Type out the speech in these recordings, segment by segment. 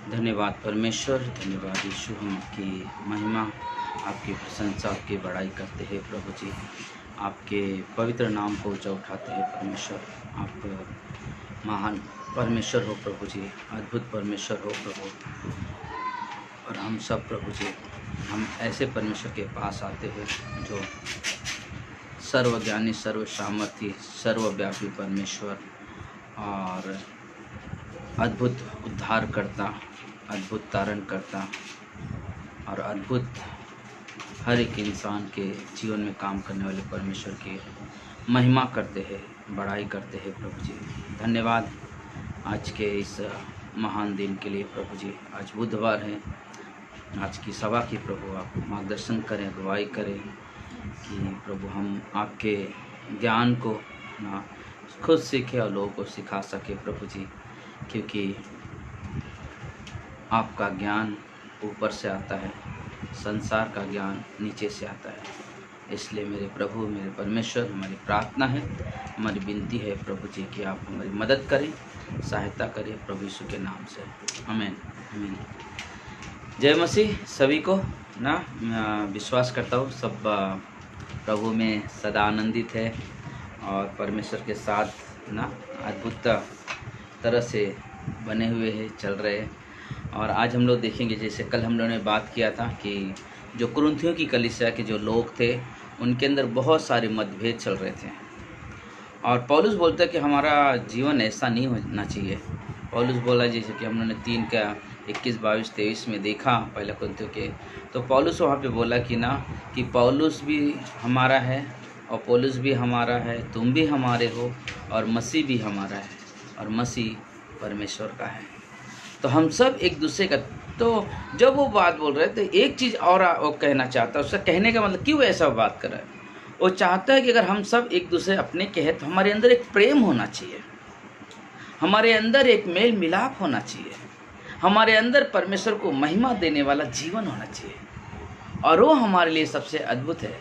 धन्यवाद परमेश्वर, धन्यवाद यीशु। हम आपकी महिमा, आपकी प्रशंसा, आपकी बड़ाई करते हैं प्रभु जी। आपके पवित्र नाम को ऊंचा उठाते हैं परमेश्वर। आप महान परमेश्वर हो प्रभु जी, अद्भुत परमेश्वर हो प्रभु। और हम सब प्रभु जी, हम ऐसे परमेश्वर के पास आते हैं जो सर्वज्ञानी, सर्व सामर्थी, सर्वव्यापी परमेश्वर और अद्भुत उद्धार करता, अद्भुत तारण करता और अद्भुत हर एक इंसान के जीवन में काम करने वाले परमेश्वर की महिमा करते हैं, बड़ाई करते हैं प्रभु जी। धन्यवाद आज के इस महान दिन के लिए प्रभु जी। आज बुधवार है, आज की सभा की प्रभु आप मार्गदर्शन करें, अगुवाई करें कि प्रभु हम आपके ज्ञान को ना खुद सीखें और लोगों को सिखा सके प्रभु जी, क्योंकि आपका ज्ञान ऊपर से आता है, संसार का ज्ञान नीचे से आता है। इसलिए मेरे प्रभु, मेरे परमेश्वर, हमारी प्रार्थना है, हमारी विनती है प्रभु जी कि आप हमारी मदद करें, सहायता करें प्रभु यीशु के नाम से। आमीन आमीन। जय मसीह सभी को ना। मैं विश्वास करता हूँ सब प्रभु में सदा आनंदित है और परमेश्वर के साथ ना अद्भुत तरह से बने हुए हैं, चल रहे हैं। और आज हम लोग देखेंगे, जैसे कल हम लोगों ने बात किया था कि जो कुरिन्थियों की कलीसिया के जो लोग थे उनके अंदर बहुत सारे मतभेद चल रहे थे। और पौलुस बोलता है कि हमारा जीवन ऐसा नहीं होना चाहिए। पौलुस बोला, जैसे कि हम लोगों ने 3 का 21, 22, 23 में देखा पहले कुरिन्थियों के, तो पौलुस वहाँ पे बोला कि ना कि पौलुस भी हमारा है और पौलुस भी हमारा है, तुम भी हमारे हो और मसीह भी हमारा है और मसीह परमेश्वर का है। तो हम सब एक दूसरे का। तो जब वो बात बोल रहे थे, एक चीज़ और वो कहना चाहता है। उसका कहने का मतलब क्यों ऐसा बात कर रहा है? वो चाहता है कि अगर हम सब एक दूसरे अपने के हैं तो हमारे अंदर एक प्रेम होना चाहिए, हमारे अंदर एक मेल मिलाप होना चाहिए, हमारे अंदर परमेश्वर को महिमा देने वाला जीवन होना चाहिए। और वो हमारे लिए सबसे अद्भुत है,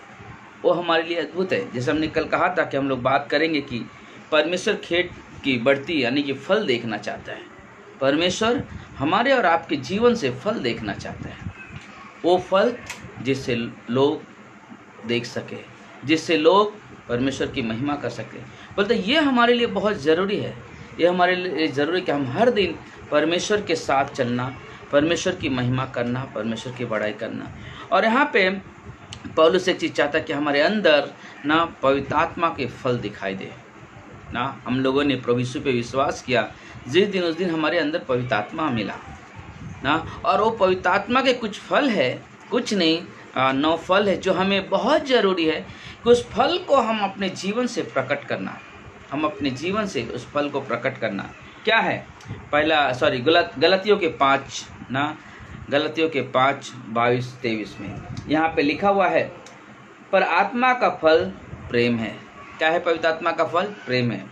वो हमारे लिए अद्भुत है। जैसे हमने कल कहा था कि हम लोग बात करेंगे कि परमेश्वर खेत की बढ़ती यानी कि फल देखना चाहता है। परमेश्वर हमारे और आपके जीवन से फल देखना चाहता है, वो फल जिससे लोग देख सके, जिससे लोग परमेश्वर की महिमा कर सके। बोलते ये हमारे लिए बहुत ज़रूरी है, ये हमारे लिए ज़रूरी है कि हम हर दिन परमेश्वर के साथ चलना, परमेश्वर की महिमा करना, परमेश्वर की बड़ाई करना। और यहाँ पे पौलुस एक चीज़ चाहता है कि हमारे अंदर ना पवित्र आत्मा के फल दिखाई दे ना। हम लोगों ने प्रभु यीशु पे विश्वास किया, जिस दिन उस दिन हमारे अंदर पवित्र आत्मा मिला ना। और वो पवित्र आत्मा के कुछ फल है, कुछ नहीं 9 फल है, जो हमें बहुत ज़रूरी है कि उस फल को हम अपने जीवन से प्रकट करना, हम अपने जीवन से उस फल को प्रकट करना। क्या है? पहला गलतियों के 5 ना, गलतियों के 5, 22, 23 में यहाँ पे लिखा हुआ है, पर आत्मा का फल प्रेम है। क्या है पवित्र आत्मा का फल? प्रेम है,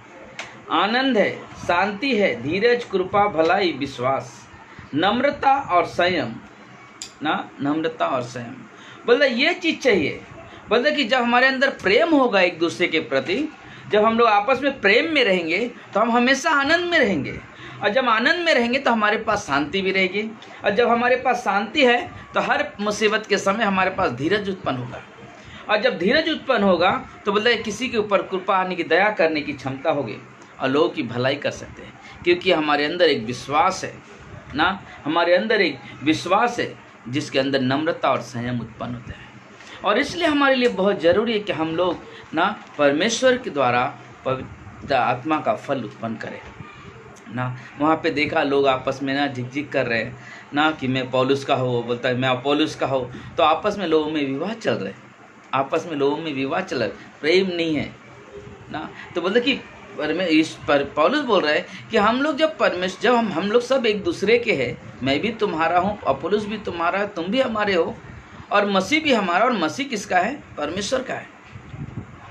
आनंद है, शांति है, धीरज, कृपा, भलाई, विश्वास, नम्रता और संयम ना। नम्रता और संयम बोलते ये चीज़ चाहिए। बोलते कि जब हमारे अंदर प्रेम होगा एक दूसरे के प्रति, जब हम लोग आपस में प्रेम में रहेंगे तो हम हमेशा आनंद में रहेंगे। और जब आनंद में रहेंगे तो हमारे पास शांति भी रहेगी। और जब हमारे पास शांति है तो हर मुसीबत के समय हमारे पास धीरज उत्पन्न होगा। और जब धीरज उत्पन्न होगा तो बोलते किसी के ऊपर कृपा आने की, दया करने की क्षमता होगी और लोगों की भलाई कर सकते हैं, क्योंकि हमारे अंदर एक विश्वास है ना। हमारे अंदर एक विश्वास है जिसके अंदर नम्रता और संयम उत्पन्न होते हैं। और इसलिए हमारे लिए बहुत ज़रूरी है कि हम लोग ना परमेश्वर के द्वारा पवित्र आत्मा का फल उत्पन्न करें ना। वहाँ पे देखा लोग आपस में ना झिकझिक कर रहे हैं ना कि मैं पौलुस का हो, बोलता है मैं अपोलुस का हो। तो आपस में लोगों में विवाद चल रहे हैं, आपस में लोगों में विवाद चल रहा है, प्रेम नहीं है ना। तो बोलते कि पौलुस बोल रहा है कि हम लोग जब हम लोग सब एक दूसरे के हैं, मैं भी तुम्हारा हूँ, अपोलोस भी तुम्हारा है, तुम भी हमारे हो, और मसीह भी हमारा। और मसीह किसका है? परमेश्वर का है।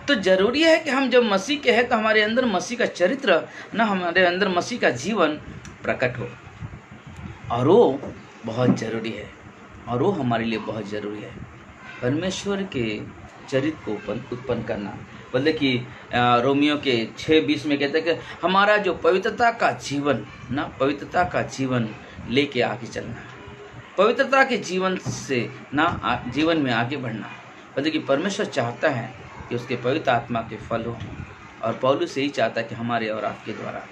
तो ज़रूरी है कि हम जब मसीह के हैं तो हमारे अंदर मसीह का चरित्र ना, हमारे अंदर मसीह का जीवन प्रकट हो। और वो बहुत ज़रूरी है, और वो हमारे लिए बहुत ज़रूरी है। परमेश्वर के चरित्र को उत्पन्न करना, बोलते कि रोमियो के 6:20 में कहते हैं कि हमारा जो पवित्रता का जीवन ना, पवित्रता का जीवन लेके आगे चलना, पवित्रता के जीवन से ना जीवन में आगे बढ़ना। बोलते कि परमेश्वर चाहता है कि उसके पवित्र आत्मा के फल हो, और पौलुस यही चाहता है कि हमारे और आपके द्वारा,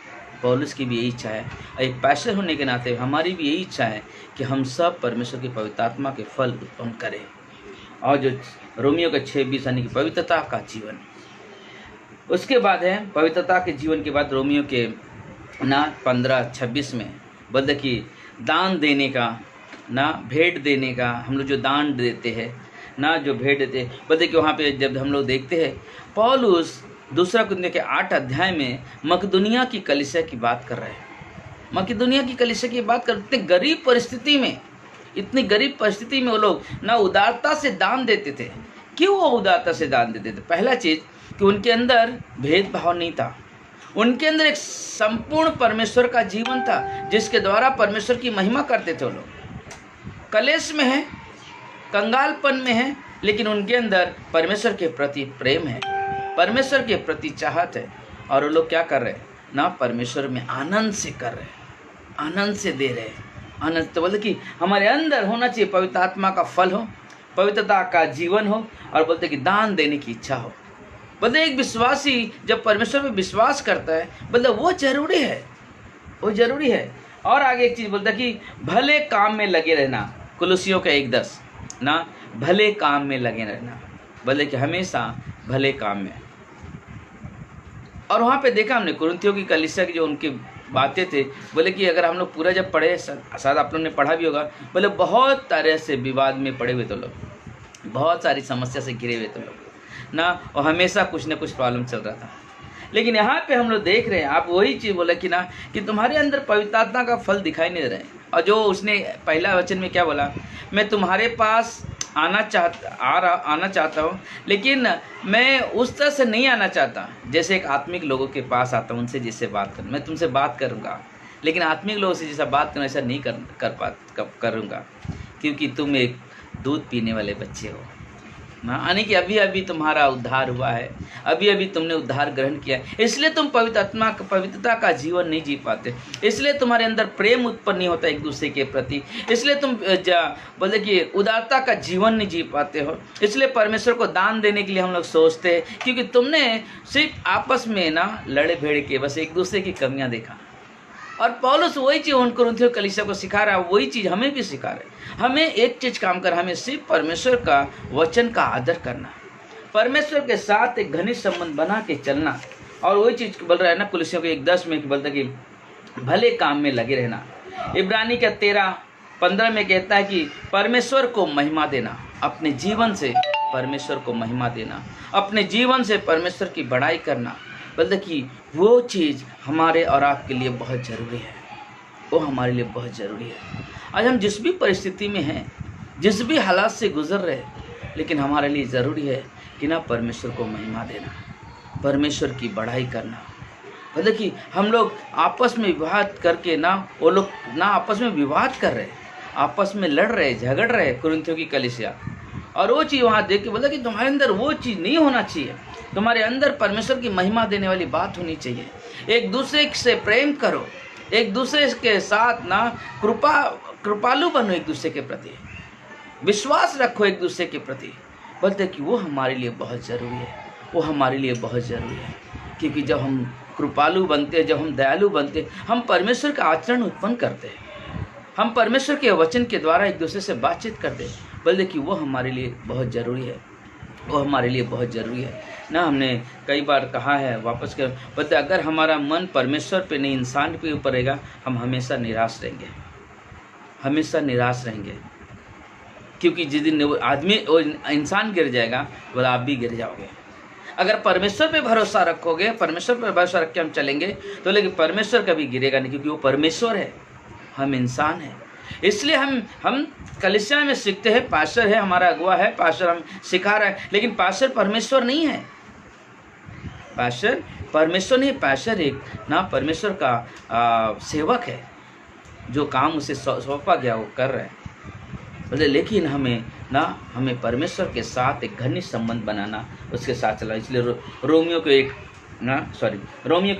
पौलुस की भी यही इच्छा है, एक पैशन होने के नाते हमारी भी यही इच्छा है कि हम सब परमेश्वर के पवित्र आत्मा के फल उत्पन्न करें। और जो रोमियो के 6:20 यानी कि पवित्रता का जीवन, उसके बाद है पवित्रता के जीवन के बाद रोमियो के 15:26 में बोलते कि दान देने का ना, भेंट देने का, हम लोग जो दान देते हैं ना, जो भेंट देते हैं, बोलते कि वहाँ पे जब हम लोग देखते हैं पौलुस 2 कुरिन्थियों के 8 अध्याय में मकदुनिया की कलीसिया की बात कर रहे हैं। मकदुनिया की कलीसिया की बात करते, गरीब परिस्थिति में, इतनी गरीब परिस्थिति में वो लोग ना उदारता से दान देते थे। क्यों वो उदारता से दान देते थे? पहला चीज़ कि उनके अंदर भेदभाव नहीं था, उनके अंदर एक संपूर्ण परमेश्वर का जीवन था जिसके द्वारा परमेश्वर की महिमा करते थे। वो लोग कलेश में है, कंगालपन में है, लेकिन उनके अंदर परमेश्वर के प्रति प्रेम है, परमेश्वर के प्रति चाहत है, और वो लोग क्या कर रहे हैं ना, परमेश्वर में आनंद से कर रहे हैं, आनंद से दे रहे हैं, आनंद। तो बोलते कि हमारे अंदर होना चाहिए पवित्र आत्मा का फल हो, पवित्रता का जीवन हो, और बोलते कि दान देने की इच्छा हो। बोलते एक विश्वासी जब परमेश्वर में विश्वास करता है, बोलते वो जरूरी है, वो जरूरी है। और आगे एक चीज़ बोलता कि भले काम में लगे रहना, कुलुसियों का 1:10 ना, भले काम में लगे रहना, बोले कि हमेशा भले काम में। और वहाँ पे देखा हमने कुरिन्थियों की कलीसिया की जो उनकी बातें थे, बोले कि अगर हम लोग पूरा जब पढ़े, शायद आप लोगों ने पढ़ा भी होगा, बोले बहुत तरह से विवाद में पड़े हुए तो लोग, बहुत सारी समस्या से घिरे हुए तो लोग ना, और हमेशा कुछ ना कुछ प्रॉब्लम चल रहा था। लेकिन यहाँ पे हम लोग देख रहे हैं, आप वही चीज़ बोला कि ना, कि तुम्हारे अंदर पवित्र आत्मा का फल दिखाई नहीं दे रहे हैं। और जो उसने पहला वचन में क्या बोला, मैं तुम्हारे पास आना चाहता हूँ, लेकिन मैं उस तरह से नहीं आना चाहता जैसे एक आत्मिक लोगों के पास आता हूँ, उनसे जिससे बात करूँ। मैं तुमसे बात करूँगा, लेकिन आत्मिक लोगों से जैसा बात करूँ ऐसा नहीं करूँगा, क्योंकि तुम एक दूध पीने वाले बच्चे हो ना, यानी कि अभी अभी तुम्हारा उद्धार हुआ है, अभी अभी तुमने उद्धार ग्रहण किया है, इसलिए तुम पवित्रता का जीवन नहीं जी पाते, इसलिए तुम्हारे अंदर प्रेम उत्पन्न नहीं होता एक दूसरे के प्रति, इसलिए तुम बोलते कि उदारता का जीवन नहीं जी पाते हो, इसलिए परमेश्वर को दान देने के लिए हम लोग सोचते हैं, क्योंकि तुमने सिर्फ आपस में ना लड़े भेड़ के बस एक दूसरे की कमियाँ देखा। और पौलुस वही चीज़ उन कुरिन्थियों कलीसिया को सिखा रहा है, वही चीज़ हमें भी सिखा रहे हैं। हमें एक चीज़ काम कर, हमें सिर्फ परमेश्वर का वचन का आदर करना, परमेश्वर के साथ एक घनिष्ठ संबंध बना के चलना। और वही चीज़ बोल रहा है ना कुलुसियों के 1:10 में, बोलता है कि भले काम में लगे रहना। इब्रानी के 13:15 में कहता है कि परमेश्वर को महिमा देना, अपने जीवन से परमेश्वर को महिमा देना, अपने जीवन से परमेश्वर की बड़ाई करना। बोलते कि वो चीज़ हमारे और आपके लिए बहुत ज़रूरी है, वो हमारे लिए बहुत ज़रूरी है। आज हम जिस भी परिस्थिति में हैं, जिस भी हालात से गुजर रहे, लेकिन हमारे लिए ज़रूरी है कि ना परमेश्वर को महिमा देना, परमेश्वर की बड़ाई करना। बोलते कि हम लोग आपस में विवाद करके ना, वो लोग ना आपस में विवाद कर रहे, आपस में लड़ रहे, झगड़ रहे कुरिन्थियों की कलीसिया। और वो चीज़ वहाँ देख के बोला कि तुम्हारे अंदर वो चीज़ नहीं होना चाहिए, तुम्हारे अंदर परमेश्वर की महिमा देने वाली बात होनी चाहिए। एक दूसरे से प्रेम करो, एक दूसरे के साथ ना कृपालु बनो, एक दूसरे के प्रति विश्वास रखो, एक दूसरे के प्रति। बोलते कि वो हमारे लिए बहुत ज़रूरी है, वो हमारे लिए बहुत ज़रूरी है, क्योंकि जब हम कृपालु बनते हैं, जब हम दयालु बनते हैं, हम परमेश्वर का आचरण उत्पन्न करते हैं, हम परमेश्वर के वचन के द्वारा एक दूसरे से बातचीत करते हैं। बोलते कि वो हमारे लिए बहुत ज़रूरी है, वो हमारे लिए बहुत ज़रूरी है ना। हमने कई बार कहा है, वापस कर बोलते अगर हमारा मन परमेश्वर पे नहीं इंसान पे ऊपर रहेगा, हम हमेशा निराश रहेंगे, हमेशा निराश रहेंगे। क्योंकि जिस दिन वो आदमी इंसान गिर जाएगा, बोला आप भी गिर जाओगे। अगर परमेश्वर पे भरोसा रखोगे, परमेश्वर पर भरोसा रख के हम चलेंगे तो, लेकिन परमेश्वर कभी गिरेगा नहीं, क्योंकि वो परमेश्वर है, हम इंसान हैं। इसलिए हम कलीसिया में सीखते हैं, पास्टर है हमारा अगुआ है, पास्टर हम सिखा रहा है, लेकिन पास्टर परमेश्वर नहीं है, पास्टर परमेश्वर नहीं, पास्टर एक ना परमेश्वर का सेवक है, जो काम उसे सौंपा गया वो कर रहे हैं। बोले लेकिन हमें ना हमें परमेश्वर के साथ एक घनिष्ठ संबंध बनाना, उसके साथ चलना। इसलिए रोमियो के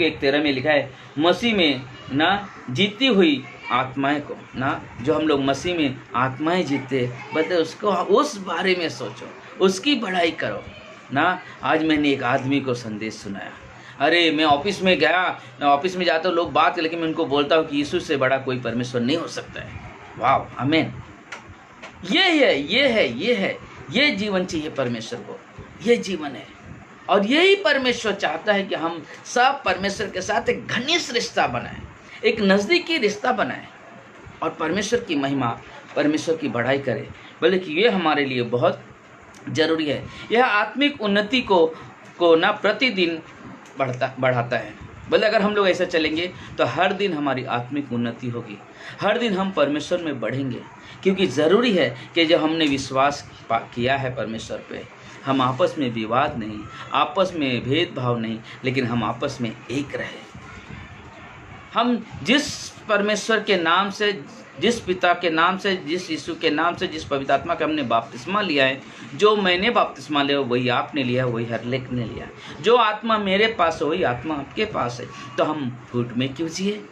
1:13 में लिखा है, मसीह में ना जीती हुई आत्माएं को, ना जो हम लोग मसीह में आत्माएं जीते, बल्कि उसको उस बारे में सोचो, उसकी बढ़ाई करो ना। आज मैंने एक आदमी को संदेश सुनाया, अरे मैं ऑफिस में जाता हूँ, लोग बात, लेकिन मैं उनको बोलता हूँ कि यीशु से बड़ा कोई परमेश्वर नहीं हो सकता है। वाह, आमीन। ये जीवन चाहिए परमेश्वर को, ये जीवन है। और यही परमेश्वर चाहता है कि हम सब परमेश्वर के साथ एक घनिष्ठ रिश्ता बनाएं, एक नज़दीकी रिश्ता बनाएं और परमेश्वर की महिमा, परमेश्वर की बढ़ाई करें। बल्कि ये हमारे लिए बहुत ज़रूरी है। यह आत्मिक उन्नति को ना प्रतिदिन बढ़ाता है। बोले अगर हम लोग ऐसा चलेंगे तो हर दिन हमारी आत्मिक उन्नति होगी, हर दिन हम परमेश्वर में बढ़ेंगे। क्योंकि ज़रूरी है कि जब हमने विश्वास किया है परमेश्वर पे, हम आपस में विवाद नहीं, आपस में भेदभाव नहीं, लेकिन हम आपस में एक रहे। हम जिस परमेश्वर के नाम से, जिस पिता के नाम से, जिस यीशु के नाम से, जिस पवित्र आत्मा का हमने बपतिस्मा लिया है, जो मैंने बपतिस्मा लिया वही आपने लिया, वही हर लेख ने लिया। जो आत्मा मेरे पास है वही आत्मा आपके पास है। तो हम फूट में क्यों जिए,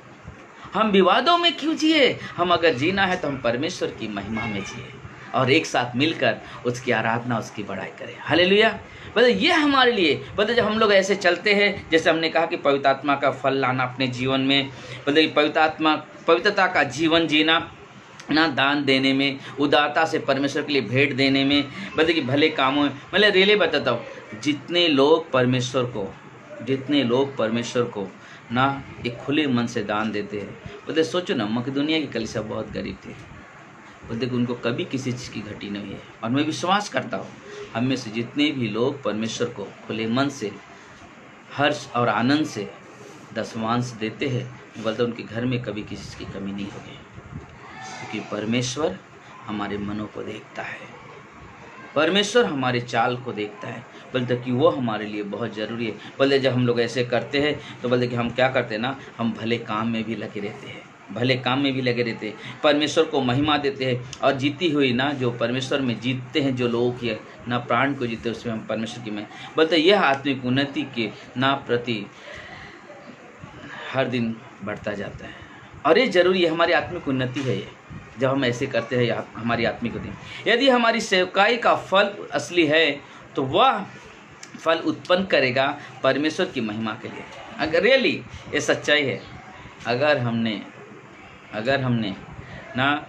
हम विवादों में क्यों जिए? हम अगर जीना है तो हम परमेश्वर की महिमा में जिए और एक साथ मिलकर उसकी आराधना, उसकी बढ़ाई करें। हालेलुया। मतलब ये हमारे लिए, मतलब जब हम लोग ऐसे चलते हैं, जैसे हमने कहा कि पवित्र आत्मा का फल लाना अपने जीवन में, मतलब पवित्रता का जीवन जीना ना, दान देने में, उदारता से परमेश्वर के लिए भेंट देने में, मतलब कि भले कामों में। मतलब रियली बताता हूँ, जितने लोग परमेश्वर को ना एक खुले मन से दान देते हैं, बोलते सोचो ना, मकदूनिया की कलीसिया बहुत गरीब थी, बोलते कि उनको कभी किसी चीज़ की घटी नहीं है। और मैं विश्वास करता हूँ हम में से जितने भी लोग परमेश्वर को खुले मन से, हर्ष और आनंद से दशमांश देते हैं, बोलते उनके घर में कभी किसी चीज़ की कमी नहीं होगी। क्योंकि परमेश्वर हमारे मनों को देखता है, परमेश्वर हमारे चाल को देखता है, बोलते कि वो हमारे लिए बहुत ज़रूरी है। बोलते जब हम लोग ऐसे करते हैं तो बोलते कि हम क्या करते हैं ना, हम भले काम में भी लगे रहते हैं, परमेश्वर को महिमा देते हैं। और जीती हुई ना, जो परमेश्वर में जीतते हैं, जो लोग ये ना प्राण को जीते, उसमें हम परमेश्वर की महिमा। बोलते यह आत्मिक उन्नति के ना प्रति हर दिन बढ़ता जाता है। और ये जरूरी है, हमारी आत्मिक उन्नति है ये, जब हम ऐसे करते हैं हमारी आत्मिक उन्नति। यदि हमारी सेवकाई का फल असली है तो वह फल उत्पन्न करेगा परमेश्वर की महिमा के लिए। अगर रियली ये सच्चाई है, अगर हमने ना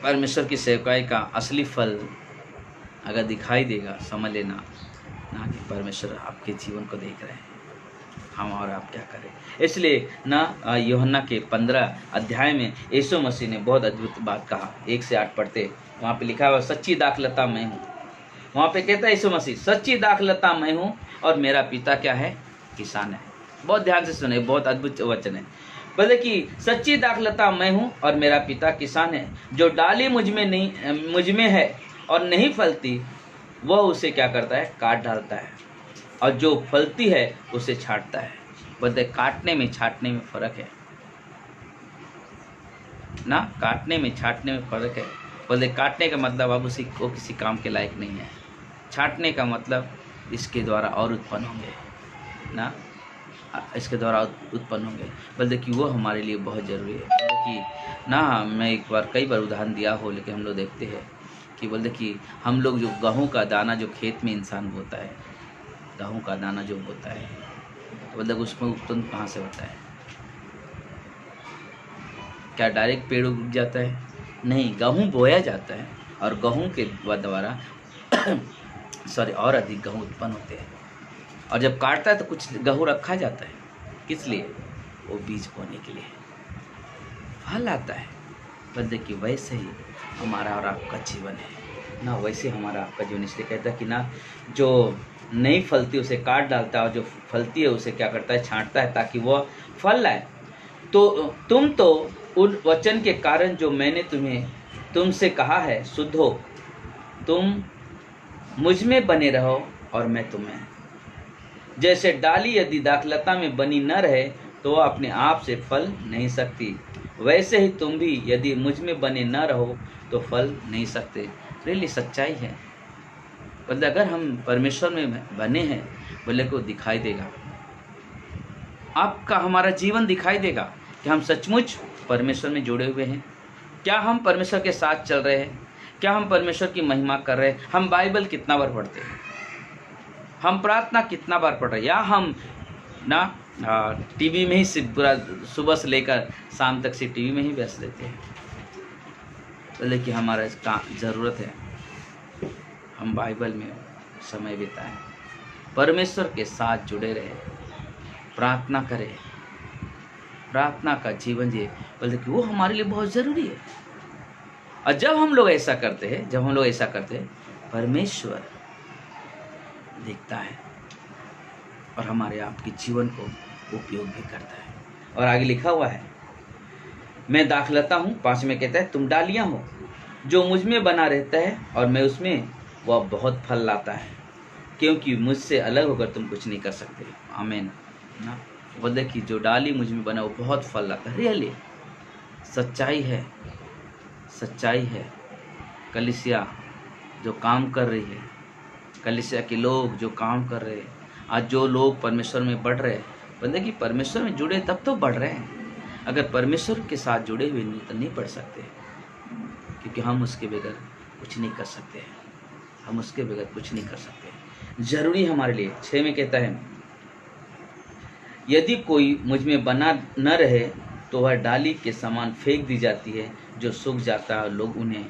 परमेश्वर की सेवकाई का असली फल अगर दिखाई देगा, समझ लेना ना कि परमेश्वर आपके जीवन को देख रहे हैं, हम और आप क्या करें। इसलिए ना यूहन्ना के 15 अध्याय में यीशु मसीह ने बहुत अद्भुत बात कहा। 1 से 8 पढ़ते, वहाँ पे लिखा हुआ सच्ची दाखलता मैं हूँ। वहाँ पे कहता है यीशु मसीह, सच्ची दाखलता मैं हूँ और मेरा पिता क्या है, किसान है। बहुत ध्यान से सुने, बहुत अद्भुत वचन है। बोले कि सच्ची दाखलता मैं हूँ और मेरा पिता किसान है। जो डाली मुझ में है और नहीं फलती, वह उसे क्या करता है, काट डालता है, और जो फलती है उसे छांटता है। बोलते काटने में छांटने में फर्क है ना, काटने में छांटने में फर्क है। बोलते काटने का मतलब अब वो किसी काम के लायक नहीं है, छांटने का मतलब इसके द्वारा और उत्पन्न होंगे ना, इसके द्वारा उत्पन्न होंगे। बोलते कि वो हमारे लिए बहुत ज़रूरी है। बोलते कि ना, मैं कई बार उदाहरण दिया हो, लेकिन हम लोग देखते हैं कि बोलते कि हम लोग जो गेहूँ का दाना जो खेत में इंसान बोता है, गेहूँ का दाना जो बोता है, मतलब उसमें उत्पन्न कहाँ से होता है? क्या डायरेक्ट पेड़ उग जाता है? नहीं, गेहूँ बोया जाता है और गेहूँ के द्वारा और अधिक गेहूँ उत्पन्न होते हैं। और जब काटता है तो कुछ गेहूँ रखा जाता है, किस लिए? वो बीज बोने के लिए, फल आता है। बोलते कि वैसे ही हमारा और आपका जीवन है ना, वैसे हमारा आपका जीवन। इसलिए कहता है कि ना, जो नहीं फलती उसे काट डालता है और जो फलती है उसे क्या करता है, छांटता है, ताकि वह फल लाए। तो तुम तो उन वचन के कारण जो मैंने तुमसे कहा है शुद्ध हो। तुम मुझ में बने रहो और मैं तुम्हें। जैसे डाली यदि दाखलता में बनी न रहे तो वह अपने आप से फल नहीं सकती, वैसे ही तुम भी यदि मुझ में बने न रहो तो फल नहीं सकते। रियली सच्चाई है। बोले अगर हम परमेश्वर में बने हैं, बोले को दिखाई देगा, आपका हमारा जीवन दिखाई देगा कि हम सचमुच परमेश्वर में जुड़े हुए हैं। क्या हम परमेश्वर के साथ चल रहे हैं? क्या हम परमेश्वर की महिमा कर रहे हैं? हम बाइबल कितना बार पढ़ते हैं? हम प्रार्थना कितना बार पढ़ रहे हैं? या हम ना टीवी में ही पूरा सुबह से लेकर शाम तक से टीवी में ही व्यस्त रहते हैं? बोले कि हमारा इसका ज़रूरत है हम बाइबल में समय बिताएं, परमेश्वर के साथ जुड़े रहे, प्रार्थना करें, प्रार्थना का जीवन जिए। बोलते कि वो हमारे लिए बहुत ज़रूरी है। और जब हम लोग ऐसा करते हैं, परमेश्वर देखता है और हमारे आपके जीवन को उपयोग भी करता है। और आगे लिखा हुआ है, मैं दाखलता हूँ, 5 में कहता है, तुम डालियाँ हो, जो मुझ में बना रहता है और मैं उसमें, वह बहुत फल लाता है, क्योंकि मुझसे अलग होकर तुम कुछ नहीं कर सकते। आमीन ना। बोलते कि जो डाली मुझ में बना वो बहुत फल लाता है। रियली सच्चाई है। कलीसिया जो काम कर रही है, कलीसिया के लोग जो काम कर रहे हैं, आज जो लोग परमेश्वर में बढ़ रहे हैं, बोलते कि परमेश्वर में जुड़े तब तो बढ़ रहे हैं। अगर परमेश्वर के साथ जुड़े हुए नहीं तो नहीं बढ़ सकते, क्योंकि हम उसके बगैर कुछ नहीं कर सकते। ज़रूरी हमारे लिए। 6 में कहता है, यदि कोई मुझ में बना न रहे तो वह डाली के समान फेंक दी जाती है, जो सूख जाता है, लोग उन्हें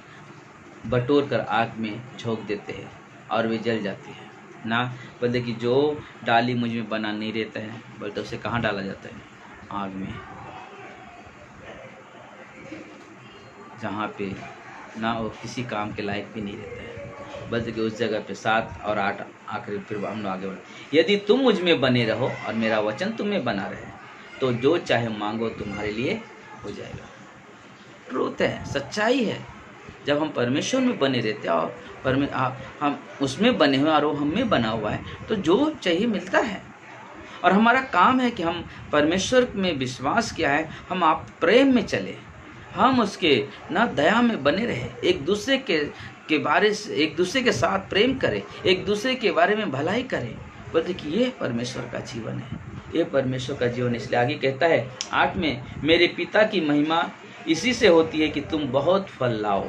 बटोर कर आग में झोंक देते हैं और वे जल जाती है ना। बोलते कि जो डाली मुझ में बना नहीं रहता है, बोलते उसे कहाँ डाला जाता है? आग में, जहाँ पे ना वो किसी काम के लायक भी नहीं रहता है। बोलते कि उस जगह पे 7 और 8 आखिरी, फिर हम लोग आगे बढ़े। यदि तुम मुझ में बने रहो और मेरा वचन तुम में बना रहे, तो जो चाहे मांगो तुम्हारे लिए हो जाएगा। ट्रूथ है, सच्चाई है। जब हम परमेश्वर में बने रहते हैं और हम उसमें बने हुए और वो हम में बना हुआ है, तो जो चाहिए मिलता है। और हमारा काम है कि हम परमेश्वर में विश्वास किया है, हम आप प्रेम में चले, हम उसके ना दया में बने रहे, एक दूसरे के साथ प्रेम करें, एक दूसरे के बारे में भलाई करें। बोलते कि ये परमेश्वर का जीवन है, ये परमेश्वर का जीवन। इसलिए आगे कहता है 8 में, मेरे पिता की महिमा इसी से होती है कि तुम बहुत फल लाओ,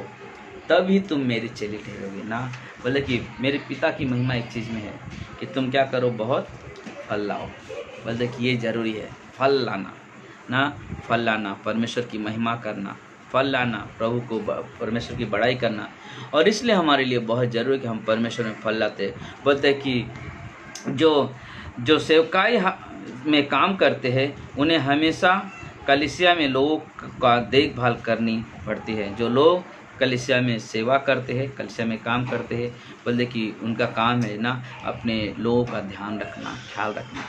तभी तुम मेरे चेले ठहरोगे ना। बोले कि मेरे पिता की महिमा एक चीज़ में है कि तुम क्या करो, बहुत फल लाओ। बोलते कि ये ज़रूरी है, फल लाना ना, फल लाना, परमेश्वर की महिमा करना, फल लाना, प्रभु को परमेश्वर की बड़ाई करना। और इसलिए हमारे लिए बहुत ज़रूरी है कि हम परमेश्वर में फल लाते। बोलते कि जो सेवकाई में काम करते हैं, उन्हें हमेशा कलीसिया में लोगों का देखभाल करनी पड़ती है। जो लोग कलीसिया में सेवा करते हैं, कलीसिया में काम करते हैं, बोलते कि उनका काम है ना अपने लोगों का ध्यान रखना, ख्याल रखना।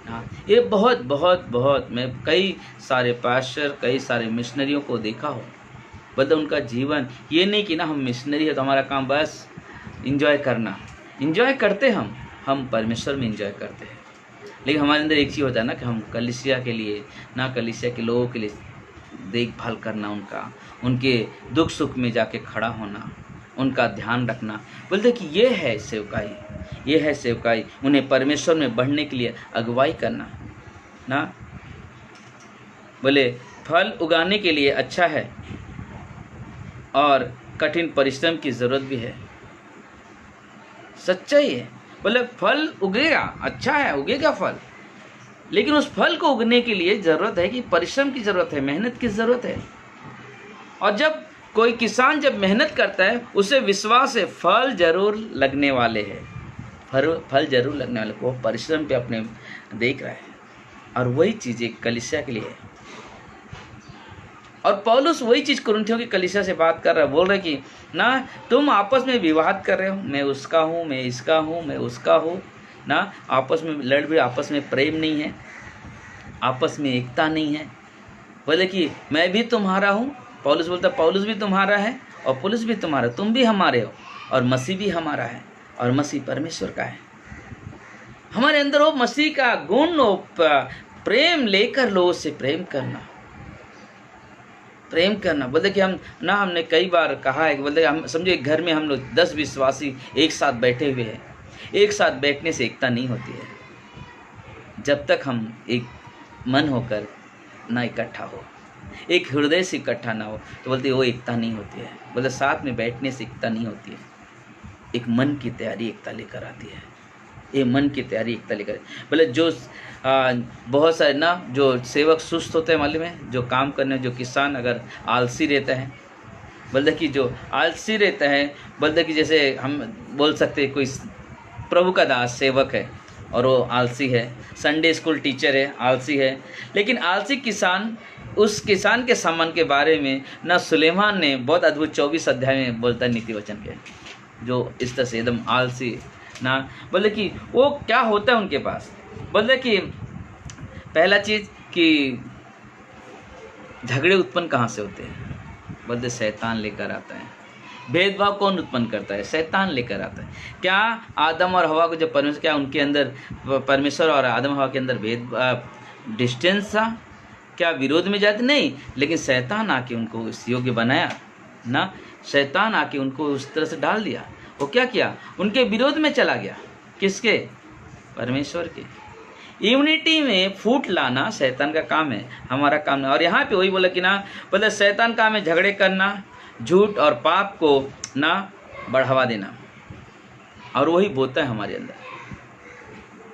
हाँ, ये बहुत मैं कई सारे पास्टर, कई सारे मिशनरियों को देखा हो। बोलते उनका जीवन ये नहीं कि ना हम मिशनरी है तो हमारा काम बस इंजॉय करना। इंजॉय करते हम परमेश्वर में इंजॉय करते हैं, लेकिन हमारे अंदर एक चीज़ होता है ना कि हम कलीसिया के लिए ना, कलीसिया के लोगों के लिए देखभाल करना, उनके दुख सुख में जाके खड़ा होना, उनका ध्यान रखना। बोलते कि ये है सेवकाई, उन्हें परमेश्वर में बढ़ने के लिए अगुवाई करना ना। बोले फल उगाने के लिए अच्छा है और कठिन परिश्रम की ज़रूरत भी है। सच्चाई है। बोले फल उगेगा, अच्छा है, उगेगा फल, लेकिन उस फल को उगने के लिए ज़रूरत है कि परिश्रम की ज़रूरत है, मेहनत की ज़रूरत है। और जब कोई किसान जब मेहनत करता है, उसे विश्वास है फल जरूर लगने वाले हैं, फल जरूर लगने वाले को परिश्रम पे अपने देख रहा है। और वही चीज़ें कलीसिया के लिए है। और पौलुस वही चीज़ कुरिन्थियों की कलीसिया से बात कर रहा है, बोल रहे कि ना तुम आपस में विवाद कर रहे हो, मैं उसका हूँ, मैं इसका हूँ, मैं उसका हूँ ना, आपस में लड़ भी, आपस में प्रेम नहीं है, आपस में एकता नहीं है। बोले कि मैं भी तुम्हारा हूँ, पौलुस बोलता पौलुस भी तुम्हारा है और पौलुस भी तुम्हारा, तुम भी हमारे हो, और मसीह भी हमारा है, और मसीह परमेश्वर का है। हमारे अंदर वो मसीह का गुण, प्रेम लेकर लोगों से प्रेम करना, प्रेम करना। बोलते कि हमने कई बार कहा है कि बोलते हम समझे घर में हम लोग 10 विश्वासी एक साथ बैठे हुए हैं, एक साथ बैठने से एकता नहीं होती है जब तक हम एक मन होकर ना इकट्ठा हो, एक हृदय से इकट्ठा ना हो, तो बोलते वो एकता नहीं होती है। बोलते साथ में बैठने से एकता नहीं होती है, एक मन की तैयारी एकता लेकर आती है। ये मन की तैयारी एकता लेकर बोले जो बहुत सारे ना जो सेवक सुस्त होते हैं मालूम है, जो काम करने, जो किसान अगर आलसी रहता है, बोलते कि जो आलसी रहता है, बोलते कि जैसे हम बोल सकते हैं कोई प्रभु का दास सेवक है और वो आलसी है, संडे स्कूल टीचर है, आलसी है, लेकिन आलसी किसान, उस किसान के सम्मान के बारे में ना सुलेमान ने बहुत अद्भुत 24 अध्याय में बोलता है नीति वचन के, जो इस तरह से एकदम आलसी ना, बोले कि वो क्या होता है उनके पास। बोले कि पहला चीज़ कि झगड़े उत्पन्न कहाँ से होते हैं, बोलते शैतान लेकर आता है। भेदभाव कौन उत्पन्न करता है, शैतान लेकर आता है। क्या आदम और हवा को जब परमेश्वर, क्या उनके अंदर, परमेश्वर और आदम हवा के अंदर डिस्टेंस था, क्या विरोध में जाते? नहीं, लेकिन शैतान आके उनको इस योग्य बनाया ना, शैतान आके उनको उस तरह से डाल दिया। वो क्या किया, उनके विरोध में चला गया। किसके? परमेश्वर के। यूनिटी में फूट लाना शैतान का काम है, हमारा काम नहीं। और यहाँ पे वही बोला कि ना, बोले शैतान काम है झगड़े करना, झूठ और पाप को ना बढ़ावा देना, और वही बोता है हमारे अंदर।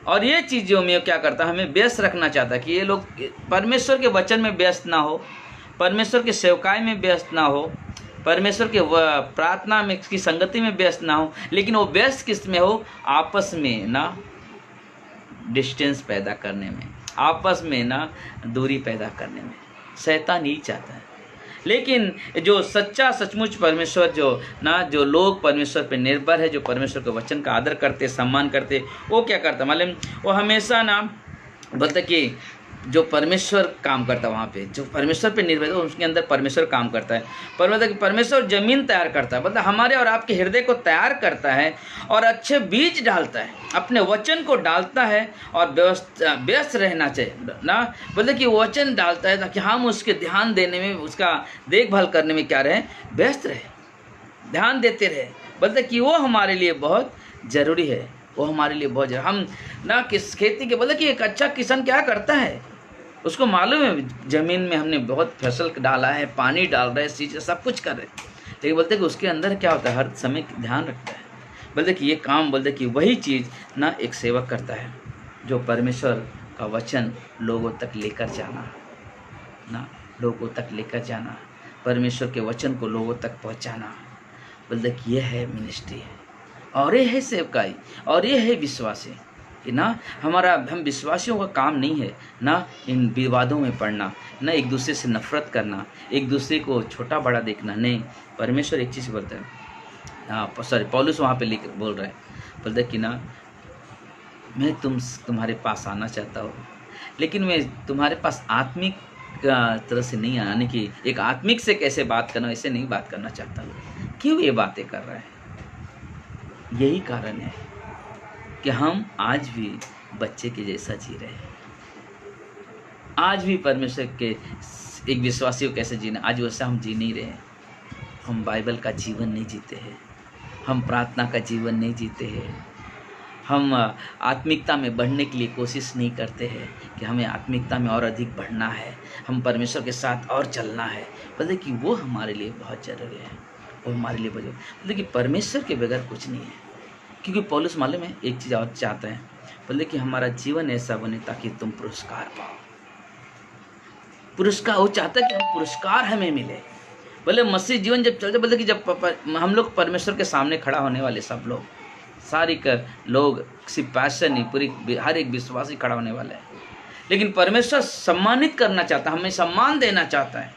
और ये चीज़ों में क्या करता है, हमें व्यस्त रखना चाहता है कि ये लोग परमेश्वर के वचन में व्यस्त ना हो, परमेश्वर के सेवकाई में व्यस्त ना हो, परमेश्वर के प्रार्थना में की संगति में व्यस्त ना हो, लेकिन वो व्यस्त किस में हो, आपस में ना डिस्टेंस पैदा करने में, आपस में ना दूरी पैदा करने में। शैतान यही चाहता है। लेकिन जो सच्चा सचमुच परमेश्वर, जो लोग परमेश्वर पे निर्भर है, जो परमेश्वर के वचन का आदर करते, सम्मान करते, वो क्या करता मालूम, वो हमेशा ना बोलते कि जो परमेश्वर काम करता है वहाँ पे, जो परमेश्वर पे निर्भर है उसके अंदर परमेश्वर काम करता है। परमेश्वर ज़मीन तैयार करता है, मतलब हमारे और आपके हृदय को तैयार करता है और अच्छे बीज डालता है, अपने वचन को डालता है। और व्यस्त रहना चाहिए ना, बोलते कि वचन डालता है ताकि हम उसके ध्यान देने में, उसका देखभाल करने में क्या रहे, व्यस्त रहे, ध्यान देते रहे। बोलते कि वो हमारे लिए बहुत ज़रूरी है, वो हमारे लिए बहुत ज़रूरी। हम ना किस खेती के, बोले कि एक अच्छा किसान क्या करता है, उसको मालूम है ज़मीन में हमने बहुत फसल डाला है, पानी डाल रहे हैं, चीज़ें सब कुछ कर रहे हैं, लेकिन बोलते कि उसके अंदर क्या होता है, हर समय ध्यान रखता है। बोलते कि ये काम, बोलते कि वही चीज़ ना एक सेवक करता है, जो परमेश्वर का वचन लोगों तक लेकर जाना ना, लोगों तक लेकर जाना, परमेश्वर के वचन को लोगों तक पहुँचाना। बोलते कि ये है मिनिस्ट्री है, और ये है सेवकाई, और ये है विश्वासी कि ना हम विश्वासियों का काम नहीं है ना इन विवादों में पड़ना, ना एक दूसरे से नफरत करना, एक दूसरे को छोटा बड़ा देखना। नहीं, परमेश्वर एक चीज़ बोलता है, पौलुस वहाँ पे लिख बोल रहा है, बोलता है कि ना मैं तुम्हारे पास आना चाहता हूँ, लेकिन मैं तुम्हारे पास आत्मिक तरह से नहीं आने की, एक आत्मिक से कैसे बात करना, ऐसे नहीं बात करना चाहता हूँ। क्यों ये बातें कर रहा है? यही कारण है कि हम आज भी बच्चे के जैसा जी रहे हैं, आज भी परमेश्वर के एक विश्वासी को कैसे जीना, आज वैसा हम जी नहीं रहे। हम बाइबल का जीवन नहीं जीते हैं, हम प्रार्थना का जीवन नहीं जीते हैं, हम आत्मिकता में बढ़ने के लिए कोशिश नहीं करते हैं कि हमें आत्मिकता में और अधिक बढ़ना है, हम परमेश्वर के साथ और चलना है। बोलते कि वो हमारे लिए बहुत ज़रूरी है, वो हमारे लिए बहुत, बोलते कि परमेश्वर के बगैर कुछ नहीं है। क्योंकि पौलुस मालूम है एक चीज़ और चाहता है, बोले कि हमारा जीवन ऐसा बने ताकि तुम पुरस्कार पाओ। पुरस्कार वो चाहता है कि हम पुरस्कार हमें मिले। बोले मसीह जीवन जब चलते, बोले कि जब हम लोग परमेश्वर के सामने खड़ा होने वाले, सब लोग सारी लोग सिर्फ पैसे नहीं, पूरी हर एक विश्वासी खड़ा होने वाला है, लेकिन परमेश्वर सम्मानित करना चाहता है, हमें सम्मान देना चाहता है।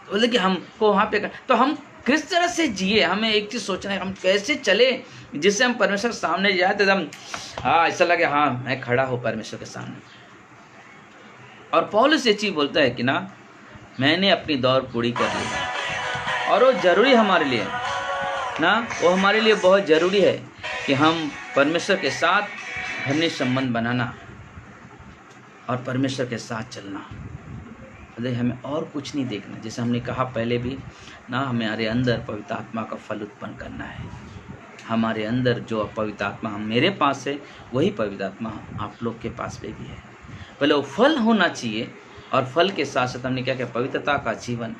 बोले कि हमको वहाँ पे, तो हम किस तरह से जिए, हमें एक चीज़ सोचना है, हम कैसे चले जिससे हम परमेश्वर के सामने जाए तो एकदम ऐसा लगे हाँ मैं खड़ा हूँ परमेश्वर के सामने। और पौलुस ये चीज़ बोलता है कि ना मैंने अपनी दौड़ पूरी कर ली, और वो ज़रूरी हमारे लिए ना, वो हमारे लिए बहुत ज़रूरी है कि हम परमेश्वर के साथ घनिष्ठ संबंध बनाना और परमेश्वर के साथ चलना। बोले हमें और कुछ नहीं देखना, जैसे हमने कहा पहले भी ना, हमारे अंदर पवित्र आत्मा का फल उत्पन्न करना है। हमारे अंदर जो पवित्र आत्मा हम मेरे पास है, वही पवित्र आत्मा आप लोग के पास में भी है। पहले वो फल होना चाहिए, और फल के साथ साथ हमने क्या किया, पवित्रता का जीवन,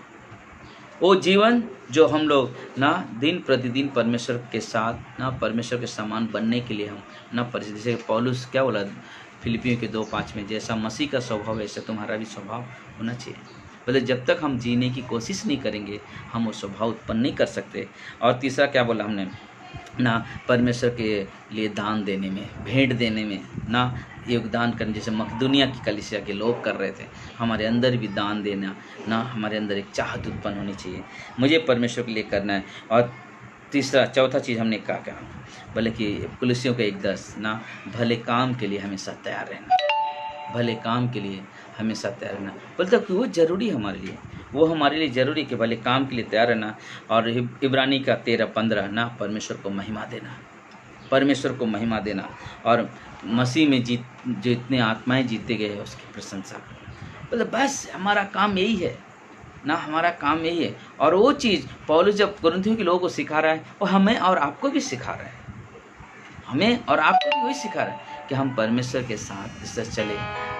वो जीवन जो हम लोग ना दिन प्रतिदिन परमेश्वर के साथ ना परमेश्वर के समान बनने के लिए हम ना जैसे पौलुस क्या बोला फिलिपियों के 2:5 में, जैसा मसीह का स्वभाव वैसा तुम्हारा भी स्वभाव होना चाहिए। बोले जब तक हम जीने की कोशिश नहीं करेंगे हम वो स्वभाव उत्पन्न नहीं कर सकते। और तीसरा क्या बोला हमने ना, परमेश्वर के लिए दान देने में, भेंट देने में ना, योगदान करने, जैसे मकदूनिया की कलीसिया के लोग कर रहे थे, हमारे अंदर भी दान देना ना, हमारे अंदर एक चाहत उत्पन्न होनी चाहिए, मुझे परमेश्वर के लिए करना है। और चौथा चीज़ हमने कहा बोले कि कलीसियों के 1:10 ना, भले काम के लिए हमेशा तैयार रहना, भले काम के लिए हमेशा तैयार रहना। बोलता कि वो ज़रूरी है हमारे लिए, वो हमारे लिए ज़रूरी कि भले काम के लिए तैयार रहना। और इब्रानी का 13:15 ना, परमेश्वर को महिमा देना, परमेश्वर को महिमा देना, और मसीह में जितने आत्माएं जीते गए हैं उसकी प्रशंसा करना। बोले बस हमारा काम यही है ना, हमारा काम यही है। और वो चीज़ पौलुस जब कुरिन्थियों के लोगों को सिखा रहा है, वो हमें और आपको भी सिखा रहा है, हमें और आपको भी वही सिखा रहा है कि हम परमेश्वर के साथ इससे चले,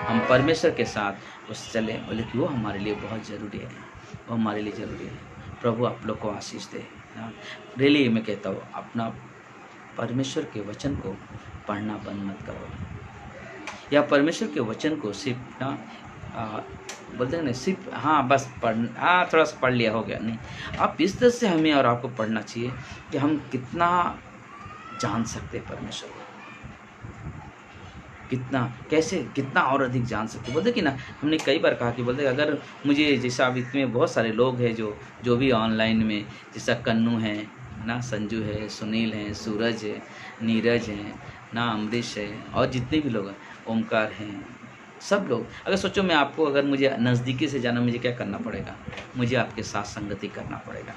हम परमेश्वर के साथ उस चले। बोले कि वो हमारे लिए बहुत ज़रूरी है, वो हमारे लिए ज़रूरी है। प्रभु आप लोग को आशीष दे। रियली मैं कहता हूँ, अपना परमेश्वर के वचन को पढ़ना बंद मत करो, या परमेश्वर के वचन को सिर्फ ना बोलते हैं ना, सिर्फ हाँ बस थोड़ा सा पढ़ लिया हो गया, नहीं। आप इस तरह से हमें और आपको पढ़ना चाहिए कि हम कितना जान सकते हैं परमेश्वर को, कितना और अधिक जान सकते। बोलते कि ना, हमने कई बार कहा कि बोलते अगर मुझे, जैसा अभी इतने बहुत सारे लोग हैं जो भी ऑनलाइन में, जैसा कन्नू है ना, संजू है, सुनील है, सूरज है, नीरज है ना, अमरीश है, और जितने भी लोग हैं, ओमकार हैं, सब लोग, अगर सोचो मैं आपको, अगर मुझे नज़दीकी से जाना, मुझे क्या करना पड़ेगा, मुझे आपके साथ संगति करना पड़ेगा,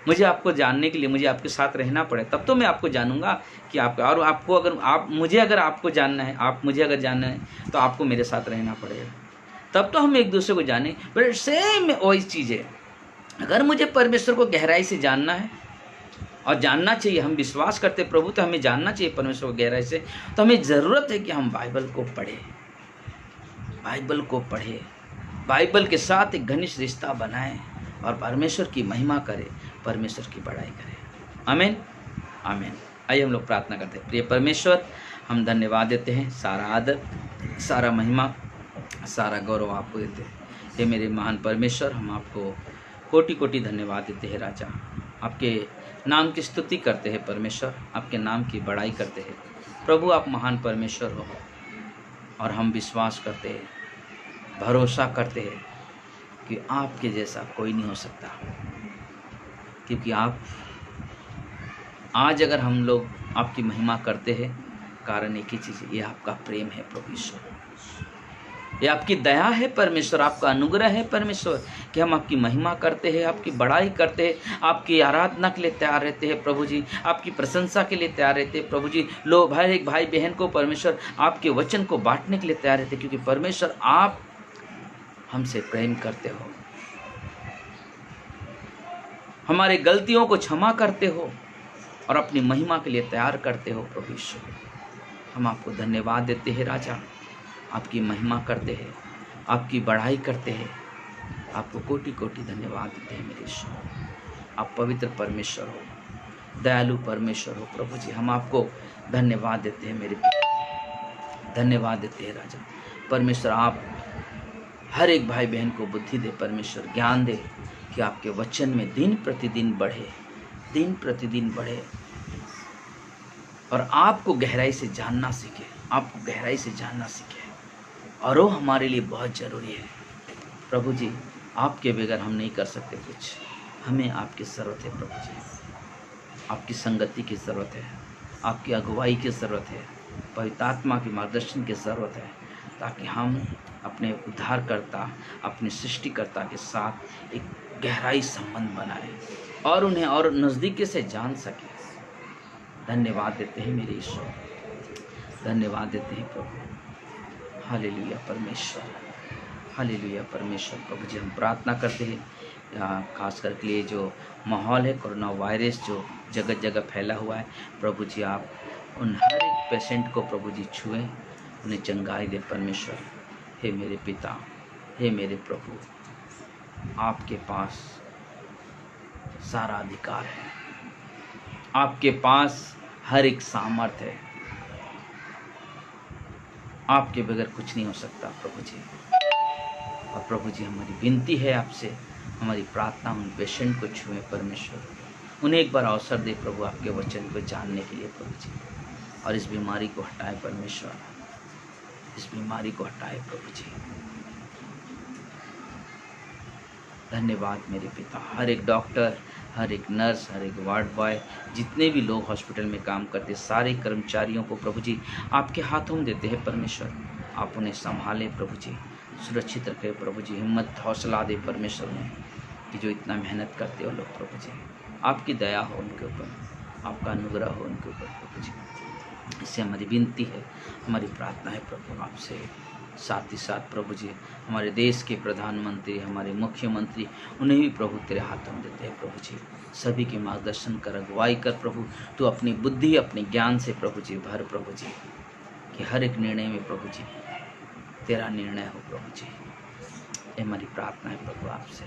मुझे आपको जानने के लिए मुझे आपके साथ रहना पड़े, तब तो मैं आपको जानूंगा कि आप, और आपको अगर आपको जानना है, आप मुझे अगर जानना है तो आपको मेरे साथ रहना पड़ेगा, तब तो हम एक दूसरे को जाने। बट सेम वही चीज़ है, अगर मुझे परमेश्वर को गहराई से जानना है, और जानना चाहिए, हम विश्वास करते प्रभु, तो हमें जानना चाहिए परमेश्वर को गहराई से, तो हमें ज़रूरत है कि हम बाइबल को पढ़ें, बाइबल को पढ़ें, बाइबल के साथ एक घनिष्ठ रिश्ता बनाएं, और परमेश्वर की महिमा करें, परमेश्वर की बड़ाई करें। आमीन, आमीन। आइए हम लोग प्रार्थना करते हैं। प्रिय परमेश्वर, हम धन्यवाद देते हैं, सारा आदर, सारा महिमा, सारा गौरव आपको देते हैं। हे मेरे महान परमेश्वर, हम आपको कोटि कोटि धन्यवाद देते हैं राजा, आपके नाम की स्तुति करते हैं परमेश्वर, आपके नाम की बड़ाई करते हैं प्रभु। आप महान परमेश्वर हो, और हम विश्वास करते हैं, भरोसा करते हैं कि आपके जैसा कोई नहीं हो सकता, क्योंकि आप आज अगर हम लोग आपकी महिमा करते हैं, कारण एक ही चीज़ है, ये आपका प्रेम है प्रभु ईश्वर, ये आपकी दया है परमेश्वर, आपका अनुग्रह है परमेश्वर, कि हम आपकी महिमा करते हैं, आपकी बड़ाई करते हैं, आपकी आराधना के लिए तैयार रहते हैं प्रभु जी, आपकी प्रशंसा के लिए तैयार रहते हैं प्रभु जी। लो एक भाई बहन को परमेश्वर आपके वचन को बांटने के लिए तैयार रहते हैं, क्योंकि परमेश्वर आप हमसे प्रेम करते हो, हमारे गलतियों को क्षमा करते हो, और अपनी महिमा के लिए तैयार करते हो प्रभु ईश्वर। हम आपको धन्यवाद देते हैं राजा, आपकी महिमा करते हैं, आपकी बढ़ाई करते हैं, आपको कोटि कोटि धन्यवाद देते हैं मेरे ईश्वर। आप पवित्र परमेश्वर हो, दयालु परमेश्वर हो प्रभु जी, हम आपको धन्यवाद देते हैं मेरे पिता, धन्यवाद देते हैं राजा परमेश्वर। आप हर एक भाई बहन को बुद्धि दे परमेश्वर, ज्ञान दे, कि आपके वचन में दिन प्रतिदिन बढ़े, दिन प्रतिदिन बढ़े, और आपको गहराई से जानना सीखे, आपको गहराई से जानना सीखे, और वो हमारे लिए बहुत ज़रूरी है प्रभु जी। आपके बगैर हम नहीं कर सकते कुछ, हमें आपकी ज़रूरत है प्रभु जी, आपकी संगति की ज़रूरत है, आपकी अगुवाई की ज़रूरत है, पवित्र आत्मा की मार्गदर्शन की ज़रूरत है, ताकि हम अपने उद्धारकर्ता, अपने सृष्टिकर्ता के साथ एक गहराई संबंध बनाए, और उन्हें और नज़दीकी से जान सके। धन्यवाद देते हैं मेरे ईश्वर, धन्यवाद देते हैं प्रभु। हालेलुया परमेश्वर, हालेलुया परमेश्वर। प्रभु जी हम प्रार्थना करते हैं खास करके लिए जो माहौल है कोरोना वायरस जो जगह जगह फैला हुआ है, प्रभु जी आप उन हर एक पेशेंट को प्रभु जी छुएं, उन्हें चंगाई दे परमेश्वर। हे मेरे पिता, हे मेरे प्रभु, आपके पास सारा अधिकार है, आपके पास हर एक सामर्थ है, आपके बगैर कुछ नहीं हो सकता प्रभु जी। और प्रभु जी हमारी विनती है आपसे, हमारी प्रार्थना उन पेशेंट को छुएं परमेश्वर, उन्हें एक बार अवसर दे प्रभु आपके वचन को जानने के लिए प्रभु जी, और इस बीमारी को हटाए परमेश्वर, इस बीमारी को हटाए प्रभु जी। धन्यवाद मेरे पिता। हर एक डॉक्टर, हर एक नर्स, हर एक वार्ड बॉय, जितने भी लोग हॉस्पिटल में काम करते, सारे कर्मचारियों को प्रभु जी आपके हाथों में देते हैं परमेश्वर। आप उन्हें संभालें प्रभु जी, सुरक्षित रखें प्रभु जी, हिम्मत हौसला दे परमेश्वर में कि जो इतना मेहनत करते हो लोग प्रभु जी, आपकी दया हो उनके ऊपर, आपका अनुग्रह हो उनके ऊपर प्रभु जी। इससे हमारी विनती है, हमारी प्रार्थना है प्रभु आपसे। साथ ही साथ प्रभु जी हमारे देश के प्रधानमंत्री, हमारे मुख्यमंत्री, उन्हें भी प्रभु तेरे हाथों में देते हैं प्रभु जी। सभी के मार्गदर्शन कर, अगुवाई कर प्रभु, तो अपनी बुद्धि अपने ज्ञान से प्रभु जी भर प्रभु जी, कि हर एक निर्णय में प्रभु जी तेरा निर्णय हो प्रभु जी। ये हमारी प्रार्थना है प्रभु आपसे।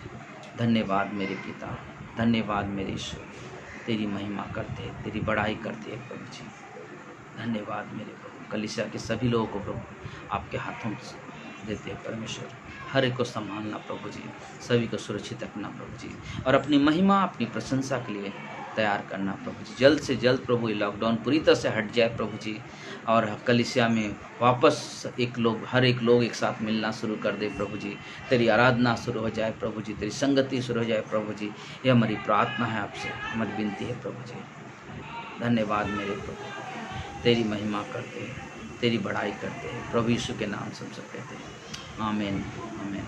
धन्यवाद मेरे पिता, धन्यवाद मेरे ईश्वर, तेरी महिमा करते हैं, तेरी बड़ाई करते हैं प्रभु जी। धन्यवाद मेरे प्रभु। कलीसिया के सभी लोगों को प्रभु आपके हाथों में देते हैं परमेश्वर, हर एक को संभालना प्रभु जी, सभी को सुरक्षित रखना प्रभु जी, और अपनी महिमा अपनी प्रशंसा के लिए तैयार करना प्रभु जी। जल्द से जल्द प्रभु ये लॉकडाउन पूरी तरह से हट जाए प्रभु जी, और कलीसिया में वापस हर एक लोग एक साथ मिलना शुरू कर दे प्रभु जी, तेरी आराधना शुरू हो जाए प्रभु जी, तेरी संगति शुरू हो जाए प्रभु जी। ये हमारी प्रार्थना है आपसे, हमारी विनती है प्रभु जी। धन्यवाद मेरे प्रभु, तेरी महिमा करते हैं, तेरी बड़ाई करते हैं प्रभु यीशु के नाम से हम सब कहते हैं आमीन आमीन।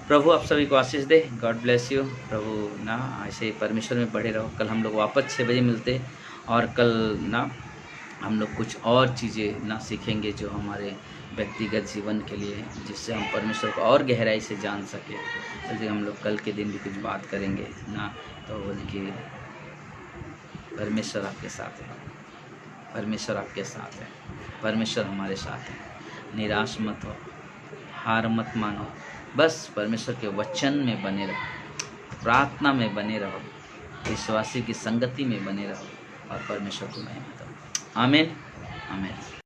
प्रभु आप सभी को आशीष दे। God bless you. प्रभु ना ऐसे परमेश्वर में बढ़े रहो। कल हम लोग वापस 6 बजे मिलते हैं, और कल ना हम लोग कुछ और चीज़ें ना सीखेंगे जो हमारे व्यक्तिगत जीवन के लिए, जिससे हम परमेश्वर को और गहराई से जान सकें। जैसे हम लोग कल के दिन भी कुछ बात करेंगे ना, तो देखिए परमेश्वर आपके साथ है, परमेश्वर आपके साथ है, परमेश्वर हमारे साथ है। निराश मत हो, हार मत मानो, बस परमेश्वर के वचन में बने रहो, प्रार्थना में बने रहो, विश्वासी की संगति में बने रहो, और परमेश्वर को महिमा दो। आमीन आमीन।